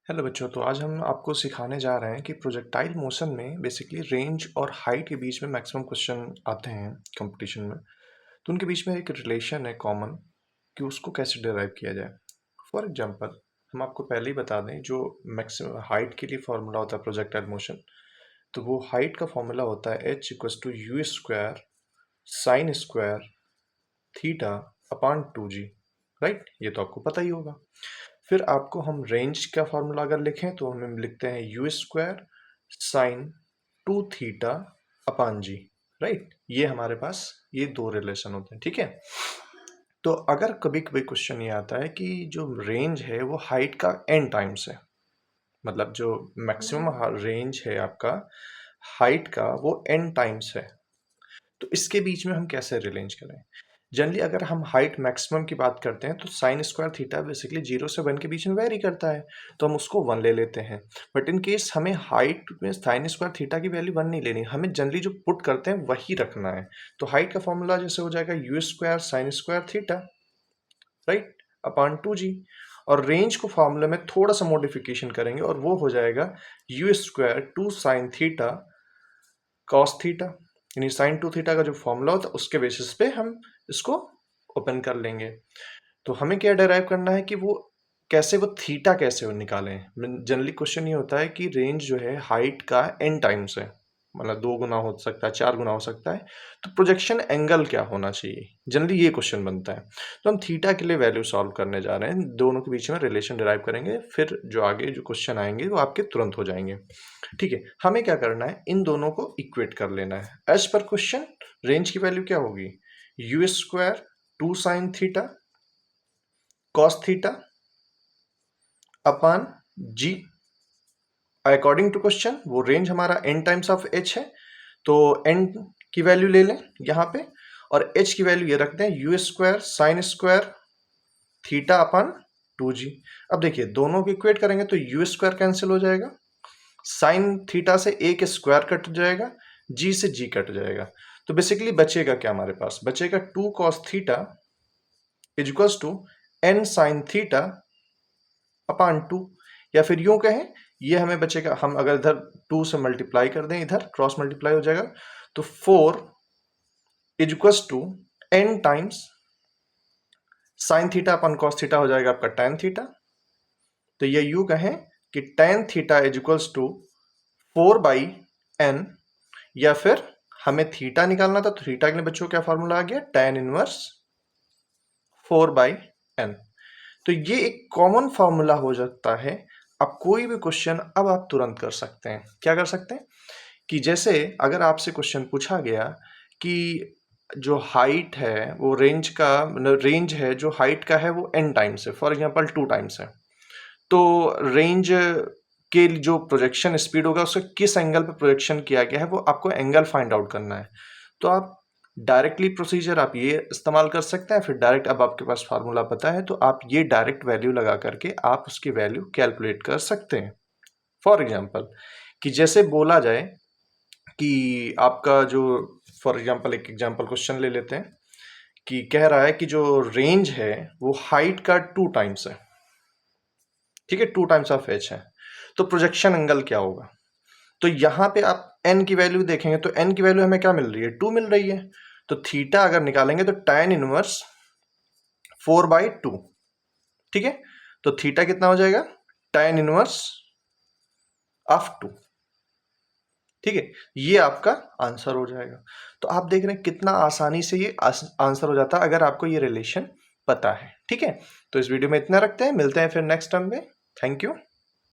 Hello बच्चों, तो आज हम आपको सिखाने जा रहे हैं कि प्रोजेक्टाइल मोशन में बेसिकली रेंज और हाइट के बीच में मैक्सिमम क्वेश्चन आते हैं कंपटीशन में। तो उनके बीच में एक रिलेशन है कॉमन कि उसको कैसे डिराइव किया जाए। फॉर एग्जांपल, हम आपको पहले ही बता दें, जो मैक्सिमम हाइट के लिए फॉर्मूला होता है प्रोजेक्टाइल मोशन, तो वो हाइट का फॉर्मूला होता है h=u² sine square theta upon 2g। Right, ये तो आपको पता ही होगा। फिर आपको हम रेंज का फॉर्मूला अगर लिखें तो हम लिखते हैं u² साइन 2 थीटा अपॉन जी। राइट, ये हमारे पास ये दो रिलेशन होते हैं। ठीक है, तो अगर कभी कभी क्वेश्चन ये आता है कि जो रेंज है वो हाइट का n टाइम्स है, मतलब जो मैक्सिमम रेंज है आपका हाइट का वो n टाइम्स है, तो इसके बीच में हम कैसे रिलेंज करें। जनरली अगर हम हाइट मैक्सिमम की बात करते हैं तो साइन स्क्वायर थीटा बेसिकली 0 से 1 के बीच में वेरी करता है, तो हम उसको 1 ले लेते हैं। बट इन केस हमें हाइट में साइन स्क्वायर थीटा की वैल्यू 1 नहीं लेनी, हमें जनरली जो पुट करते हैं वही रखना है। तो हाइट का फॉर्मूला जैसे हो जाएगा u² sine square theta, right, upon 2g। और रेंज को फॉर्मूले में थोड़ा सा मॉडिफिकेशन करेंगे और वो हो जाएगा u² 2 sine theta cos theta, यानी साइन 2 थीटा का जो फॉर्मूला होता है उसके बेसिस पे हम इसको ओपन कर लेंगे। तो हमें क्या डिराइव करना है कि वो कैसे, वो थीटा कैसे वो निकालें। जनरली क्वेश्चन ये होता है कि रेंज जो है हाइट का n टाइम्स है, मतलब 2 गुना हो सकता है, 4 गुना हो सकता है, तो प्रोजेक्शन एंगल क्या होना चाहिए, जनरली ये क्वेश्चन बनता है। तो हम थीटा के लिए वैल्यू सॉल्व करने जा रहे हैं, दोनों के बीच में रिलेशन डिराइव करेंगे, फिर जो आगे जो क्वेश्चन आएंगे वो आपके तुरंत हो जाएंगे। ठीक है, हमें क्या करना है, इन दोनों को इक्वेट कर लेना है एज पर क्वेश्चन। रेंज की वैल्यू क्या होगी, u² 2 sine theta cos theta upon g. According to question वो रेंज हमारा n टाइम्स ऑफ h है, तो n की वैल्यू ले लें यहाँ पे, और h की वैल्यू ये रखते हैं u² sine square theta upon 2g। अब देखिए दोनों को इक्वेट करेंगे तो u² कैंसिल हो जाएगा, साइन थीटा से a के स्क्वायर कट जाएगा, g से g कट जाएगा। तो बेसिकली बचेगा क्या, हमारे पास बचेगा 2 cos theta is equals to n sine theta upon 2, या फिर यूं कहें ये हमें बचेगा, हम अगर इधर 2 से मल्टीप्लाई कर दें, इधर क्रॉस मल्टीप्लाई हो जाएगा, तो 4 is equals to n times sine theta upon cos theta हो जाएगा आपका tan थीटा। तो ये यूं कहें कि tan theta is equals to 4/n, या फिर हमें थीटा निकालना था तो थीटा के लिए बच्चों क्या फॉर्मूला आ गया, tan इनवर्स 4/n। तो ये एक कॉमन फॉर्मूला हो जाता है। अब कोई भी क्वेश्चन अब आप तुरंत कर सकते हैं, क्या कर सकते हैं कि जैसे अगर आपसे क्वेश्चन पूछा गया कि जो हाइट है वो रेंज का, रेंज है जो हाइट का है वो n टाइम्स है, फॉर एग्जांपल 2 टाइम्स है, तो रेंज के जो प्रोजेक्शन स्पीड होगा उसका किस एंगल पे प्रोजेक्शन किया गया है वो आपको एंगल फाइंड आउट करना है। तो आप डायरेक्टली प्रोसीजर आप ये इस्तेमाल कर सकते हैं, फिर डायरेक्ट अब आपके पास फार्मूला पता है तो आप ये डायरेक्ट वैल्यू लगा करके आप उसकी वैल्यू कैलकुलेट कर सकते हैं। फॉर एग्जांपल कि जैसे बोला जाए कि आपका जो, फॉर एग्जांपल एक एग्जांपल क्वेश्चन ले लेते हैं कि कह रहा है कि जो रेंज है वो हाइट का 2 टाइम्स है, ठीक है, 2 टाइम्स ऑफ h है, तो प्रोजेक्शन एंगल क्या होगा। तो यहां पे आप n की वैल्यू देखेंगे तो n की वैल्यू हमें क्या मिल रही है, 2 मिल रही है, तो थीटा अगर निकालेंगे तो tan इनवर्स 4/2, ठीक है, तो थीटा कितना हो जाएगा, tan इनवर्स ऑफ 2, ठीक है, ये आपका आंसर हो जाएगा। तो आप देख रहे हैं कितना आसानी से ये आंसर हो जाता है अगर आपको ये रिलेशन पता है। ठीक है, तो इस वीडियो में इतना रखते हैं, मिलते हैं फिर नेक्स्ट टर्म में। Thank you.